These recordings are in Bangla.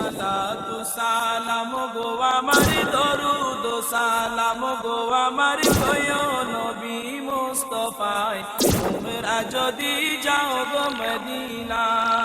সালাতু সালাম গো আমার দরুদ সালাম গো আমার কয়ো নবী মুস্তাফায় তোমরা যদি যাও গো মদিনায়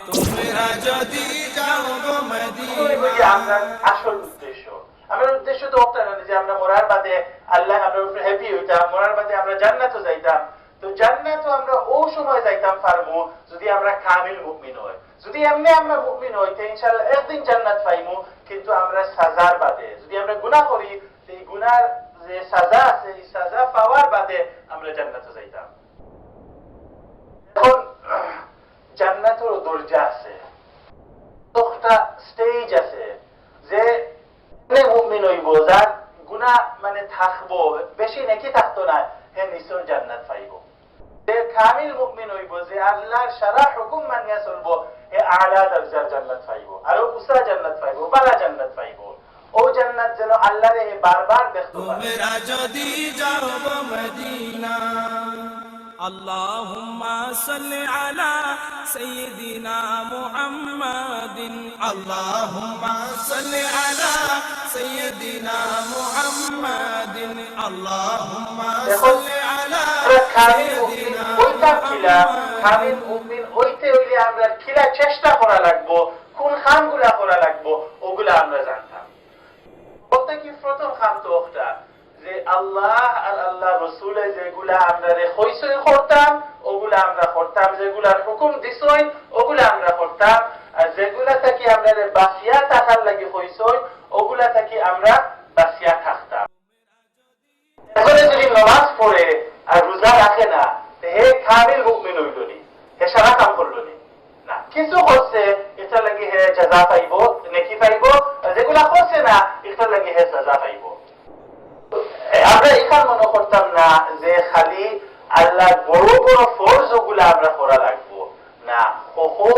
তোমরা যদি যাও গো মদিনায় আমরা আসল উদ্দেশ্য আমার উদ্দেশ্য তো ওটা না যে আমরা মরার বাদে আল্লাহ আমাদের উপরে হ্যাপি হইতাম মরার বাদে আমরা জান্নাতে যাইতাম তো জান্নাতে আমরা ও সময় যাইতাম পারবো যদি আমরা কামিল মুমিন হই যদি এমনি আমরা মুমিন হই তো ইনশাআল্লাহ একদিন জান্নাত পাইমু কিন্তু আমরা সাজার বাদে যদি আমরা গুনাহ করি এই গুনার যে সাজা আছে এই সাজা পাওয়ার বাদে আমরা জান্নাতে যাইতাম এখন জান্নাতের দরজা আছে একটা স্টেজ আছে যে মুমিন হইব যার গুনাহ মানে থাকবো বেশি নাকি থাকতো না হে নিশ্চয় জান্নাত পাইব যে কামিল মুমিন হইব যে আল্লাহর সারা হুকুম মানিয়া চলবো হে আলা দরজার জান্নাত পাইব আর উসা জান্নাত পাইব বালা জান্নাত পাইব ও জান্নাত যেন আল্লাহর এই বারবার দেখতে পারে তোমরা যদি যাও গো মদিনা আল্লাহুম্মা সাল্লি আলা সাইয়্যিদিনা মুহাম্মাদিন আল্লাহুম্মা সাল্লি আলা সাইয়্যিদিনা মুহাম্মাদিন আল্লাহুম্মা সাল্লি আলা সাইয়্যিদিনা কামিল মুমিন হইতে হইলে আমরা খিলা চেষ্টা করা লাগবো কোন খামগুলা করা লাগবো ওগুলা আমরা জানতাম প্রত্যেকই প্রথম খাম তো একটা যে আল্লাহ আর আল্লাহ রাসূলের যেগুলা আমরা কইসই করতাম ওগুলা আমরা করতাম যেগুলার হুকুম দিছই ওগুলা আমরা করতাম আর যেগুলা থেকে আমরা বাসিয়া থাকার লাগি কইসই ওগুলা থেকে আমরা বাসিয়া থাকতাম এখন যদি নামাজ পড়ে আর রোজা রাখে না হে কামিল মুমিন হইল নি হে সারা কাম করলো নি না কিছু করছে এটা লাগি হে জাযা পাইব নেকি পাইব যেগুলা করছে না এটা লাগি হে সাজা পাইব আমরা এখান মনে করতাম না যে খালি আল্লাহ বড় বড় ফরজ গুলা আমরা করা লাগবো না সকল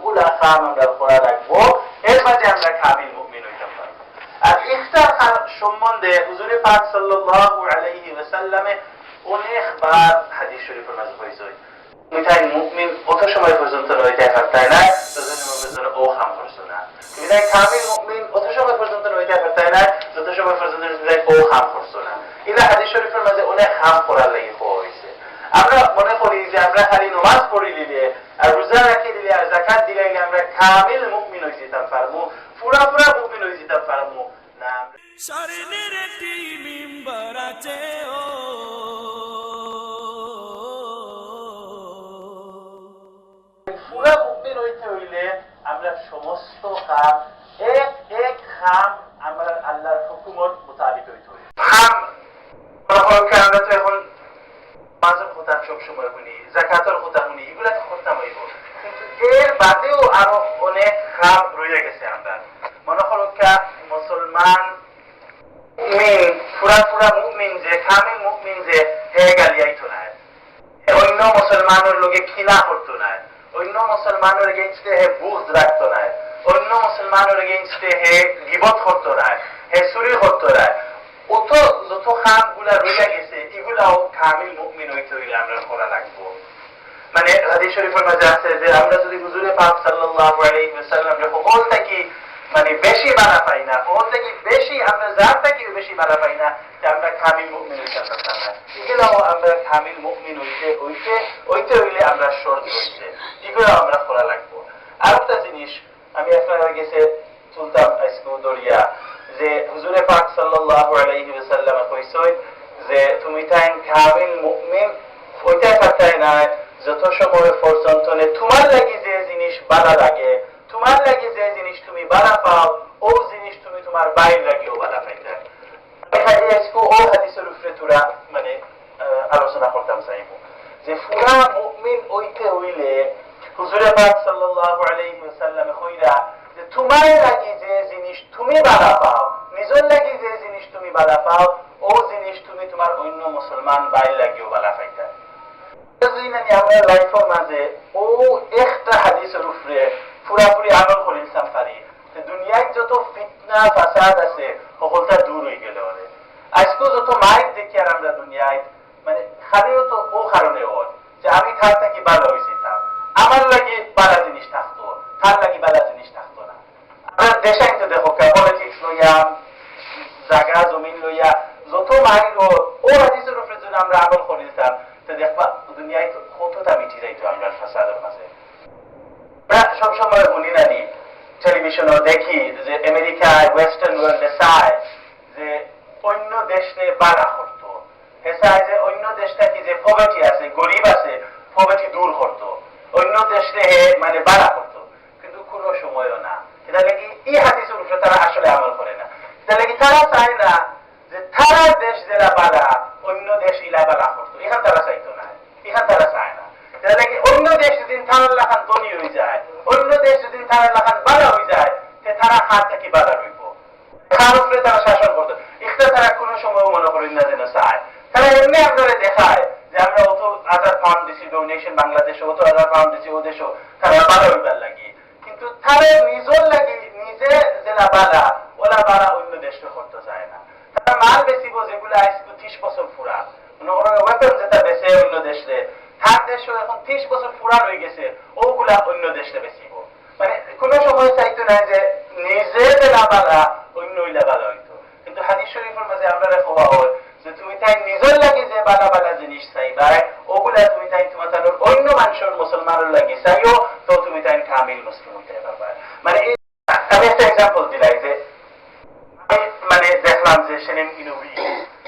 গুলা কাম আমরা করা লাগবো এর মাঝে আমরা কামিল মুমিন হইতাম পারবো আর ইফতার সম্বন্ধে হুজুরে পাক সাল্লাল্লাহু আলাইহি ওয়াসাল্লামে অনেকবার হাদিস শরীফের মাঝে হয়েছে মিঠাই মুমিন অত সময় পর্যন্ত রইতে পারতায় না যতক্ষণ ও কাম করছো না মিঠাই কামিল মুমিন অত সময় পর্যন্ত রইতে পারতায় না যত সময় পর্যন্ত ও কাম করছো না এটা হাদিস শরীফের মাঝে অনেক কাম করার লাগি হয়েছে আমরা মনে করি যে আমরা খালি নামাজ পড়ি দিলে আর রোজা রাখি দিলে আর যাকাত দিলে আমরা কামিল মুমিন হয়ে যেতে পারবো পুরা মুমিন হয়ে যেতে পারবো না স্বর্ণের একটি মিম্বর আছে ও পুরা মুমিন হইতে হইলে আমরা সমস্ত কাম এক এক কাম আমরা আল্লাহর হুকুমত মোতাবেক হইতে হইবে কাম আমরা তো এখন নামাজের কথা সবসময় শুনি যাকাতের কথা শুনি এগুলা তো করতাম হইব কিন্তু এর বাদেও আরো অনেক কাম রয়ে গেছে আমরা মনে করো মুসলমান মুমিন পুরা মুমিন যে কামিল মুমিন যে হে গালিয়াইতো না অন্য মুসলমানের লগে খিলা করতো না অন্য মুসলমানের এগেইনস্টে হে বুঝ রাখতো না অন্য মুসলমানের এগেইনস্টে হে গিবত করতো না হে চুরি করতো না অত যত কাম গুলা রয়ে গেছে এগুলাও কামিল মুমিন হইতে হইলে আমরা করা লাগবো মানে হাদিস শরীফের মাঝে আছে যে আমরা যদি হুজুরে পাক সাল্লাল্লাহু আলাইহি ওয়াসাল্লাম সকল থেকে মানে বেশি বাড়া পাই না সকল থেকে বেশি আমরা যার থেকে বেশি বাড়া পাই না যে আমরা কামিল মুমিন হইতে পারতাম না এগুলাও আমরা কামিল মুমিন হইতে হইলে আমরা শর্ত হইছে এগুলো আমরা করা লাগবো আর একটা জিনিস আমি আপনার কাছে চলতাম আজকে দরিয়া যে হুজুরে পাক সাল্লাল্লাহু আলাইহি ওয়াসাল্লাম কইছেন যে তুমি তাই কামিল মুমিন হইতে পারতাই না যত সময় পর্যন্ত তোমার লাগি যে জিনিস ভালো লাগে তোমার লাগি যে জিনিস তুমি ভালো পাও ও জিনিস তুমি তোমার বাইর লাগেও ভালো পাইতে এখানে আজকে ও হাদিসের উপরে তোরা মানে আলোচনা করতাম চাইব যে পুরা মুমিন হইতে হইলে হুজুরে পাক সাল্লাল্লাহু আলাইহি ওয়াসাল্লাম কইরা যে তোমার লাগি যে জিনিস তুমি ভালো পাও নিজের লাগি যে জিনিস তুমি ভালো পাও ও জিনিস তুমি তোমার অন্য মুসলমান বাইর লাগেও ভালো পাইতে আমরা লাইফের মাঝে ও একটা হাদিসের উপরে পুরাপুরি আমল করিলাম পারি দুনিয়ায় যত ফিতনা ফাসাদ আছে সকলটা দূর হয়ে গেল আজকে যত মাইক দেখি আর আমরা দুনিয়ায় মানে খালিও তো ও কারণে ওর যে আমি থাকতে কি ভালো হয়েছি আমার লাগে বালা জিনিস থাকতো টেলিভিশনও দেখি যে আমেরিকায় ওয়েস্টার্ন ওয়ার্ল্ডে চায় যে অন্য দেশে বাড়া করতো, হে চায় যে অন্য দেশটা কি যে পভার্টি আছে, গরিব আছে, পভার্টি দূর করতো, অন্য দেশে মানে বাড়া করতো, কিন্তু কোনো সময়ও না। এটা লাগি এই হাদিসের উপরে তারা আসলে আমল করে না। এটা লাগি তারা চায় না যে তারা দেশ যারা বাড়া অন্য দেশ ইলা বাড়া করতো, এখান তারা চাইতো না, এখান তারা চায় না। এটা লাগি অন্য দেশ যদি তারার লাখান ধনী হয়ে যায়, অন্য দেশ যদি তারার লাখান বাড়া হয়ে যায়, তারা হাত থেকে বাধা রইব, তার উপরে তারা শাসন করতো। এটা তারা কোনো সময় মনে করেন না যেন চায়। তারা এমনি আপনারা দেখায় যে আমরা অত £1000 দিছি ডোনেশন বাংলাদেশে, অত £1000 দিছি ও দেশও, তারা বাধা হইবার লাগি, কিন্তু তারা নিজের লাগি নিজে যেটা বাধা ওরা বাধা অন্য দেশে করতে চায় না। তারা মাল বেচিব যেগুলো আজকে 30 বছর ফুরা, মনে করেন ওয়েপন যেটা বেচে অন্য দেশে, তার দেশে এখন 30 বছর ফুরা রয়ে গেছে, ওগুলা অন্য দেশে বেচিব। মানে কোন সময় চাইতো না যে নিজে যে লাভালা অন্য লাভালা হইতো। কিন্তু হাদিস শরীফের মাঝে আমরা হওয়া হয় যে তুমি তাই নিজের লাগি যে বালা বালা জিনিস চাইবাই, ওগুলা তুমি তাই তোমার তার অন্য মানুষের মুসলমানের লাগি চাইও, তো তুমি তাই কামিল মুসলিম হইতে পারবা। মানে আমি একটা এক্সাম্পল দিলাই যে আমি মানে দেখলাম যে সেদিন ইনোভি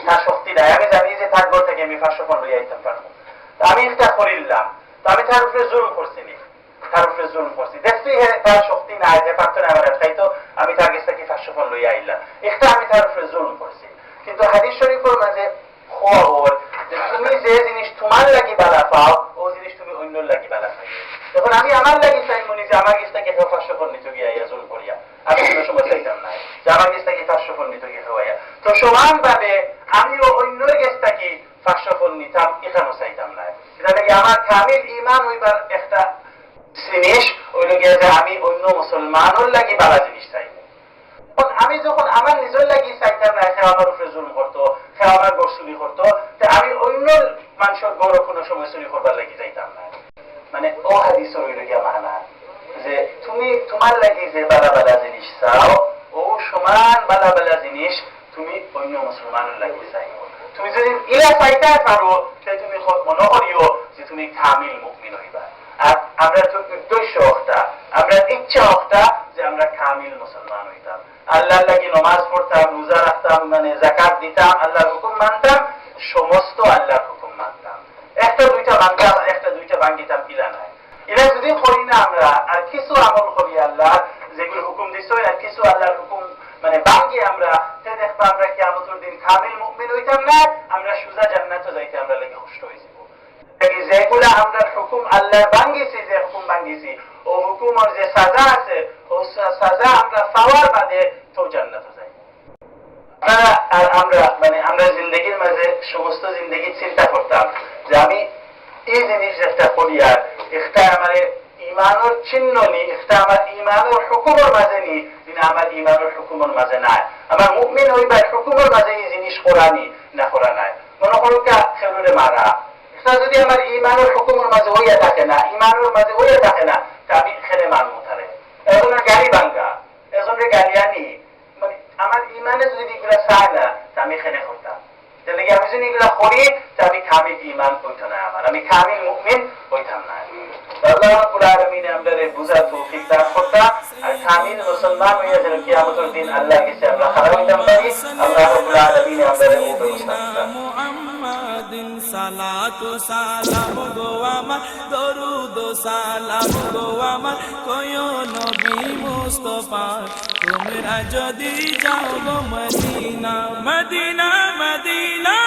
তার শক্তি নাই, আমি জানি যে তার ঘর থেকে আমি 500 পণ লইয়া আইতে পারবো, আমি এটা করিলাম, তো আমি তার উপরে জুলুম করছি নি, তার উপরে জুলুম করছি, দেখছি তার শক্তি নাই, যে পারতো না আমার খাইতো, আমি তার কাছ থেকে 500 পণ লইয়া আইলাম, একটা আমি তার উপরে জুলুম করছি। কিন্তু হাদিস শরীফের মাঝে খবর যে তুমি যে জিনিস তোমার লাগি বালা পাও, ও জিনিস তুমি অন্যর লাগি বালা পাই। যখন আমি আমার লাগি চাই মনে যে আমার কাছ থেকে 500 পণ নিতে গিয়া ইয়া জুলুম করিয়া, আমি কোনো সময় চাইতাম না যে আমার কাছ থেকে 500 পণ নিতে গিয়ে হওয়া, তো সমানভাবে আমিও অন্যের কাছ থেকে 500 পণ নিতাম, এখানেও চাইতাম না। এটা নাকি আমার কামিল ঈমান হইবার একটা জিনিস ওই গিয়ে যে আমি অন্য মুসলমানের লাগি বালা জিনিস চাই। আমি যখন আমার নিজের লাগি চাইতাম না, সে আমার উপরে জুলুম করতো, সে আমার গড় চুরি করতো, আমি অন্য মানুষের গড় কোনো সময় চুরি করবার লাগি যাইতাম না। মানে ও হাদিস ওই গিয়া মানা যে তুমি তোমার লাগি যে বালা বালা জিনিস চাও, ও সমান বালা বালা জিনিস তুমি অন্য মুসলমানের লাগি চাইব। তুমি যদি ইলা চাইতে পারো, তাই তুমি মনে করিও যে তুমি কামিল মুমিন হইবা। আর আমরা তো উদ্দেশ্য একটা, আমরা ইচ্ছা একটা যে আমরা কামিল মুসলমান হইতাম, আল্লাহর লাগি নামাজ পড়তাম, রোজা রাখতাম, মানে যাকাত দিতাম, আল্লাহর হুকুম মানতাম, সমস্ত আল্লাহর হুকুম মানতাম, একটা দুইটা মানতাম, একটা দুইটা ভাঙ্গিতাম, পিলা নাই। এটা যদি করি না আমরা, আর কিছু আমল করি আল্লাহ যেগুলো হুকুম দিছ, আর কিছু আল্লাহর হুকুম মানে ভাঙ্গি আমরা, দেখবো আমরা কিয়ামতের দিন কামিল মুমিন হইতাম না, আমরা সোজা জান্নাতে যাইতে আমরা লাগি কষ্ট হয়ে যাব। যেগুলা আমরা হুকুম আল্লাহ ভাঙ্গিছি, যে হুকুম ভাঙ্গিছি, ও হুকুমের যে সাজা আছে, ও সাজা আমরা পাওয়ার বাদে তো জান্নাতে যাই। আর আমরা মানে আমরা জিন্দগির মাঝে সমস্ত জিন্দগি চিন্তা করতাম যে আমি এই জিনিস একটা করি, আর একটা আমার ইমানের চিহ্ন নি, একটা আমার ইমানের হুকুমের মাঝে নি, কিন্তু আমার ইমানের হুকুমের মাঝে নাই, আমার মুমিন হইবার হুকুমের মাঝে এই জিনিস করা নি না করা নাই। মনে করো খেলুরে মারা, এটা যদি আমার ইমানের হুকুমের মাঝে হইয়া থাকে না, ইমানের মাঝে হইয়া থাকে না, তা আমি খেলে মানবো তারে। এজনের গাড়ি ভাঙ্গা, এজনের গাড়ি আনি, মানে আমার ইমানে যদি এগুলা চায় না, তা আমি এখানে করতাম। তাহলে আমি যদি এগুলা করি, তা আমি কামিল ইমান হইতো না, আমার আমি কামিল মুমিন হইতাম না। আল্লাহ রাব্বুল আলামিন আমাদের বুঝার তৌফিক দান করতা, আর কামিল মুসলমান হইয়া যেন কিয়ামতের দিন আল্লাহর কাছে আমরা খারাপ হইতাম পারি। আল্লাহ রাব্বুল আলামিন আমাদের এই ব্যবস্থা করতা। মুহাম্মাদিন সালাতু সালাম গো আমার, দরুদ ও সালাম গো আমার, কয়ো নবী মুস্তাফা, তোমরা যদি যাও গো মদিনা, মদিনা মদিনা।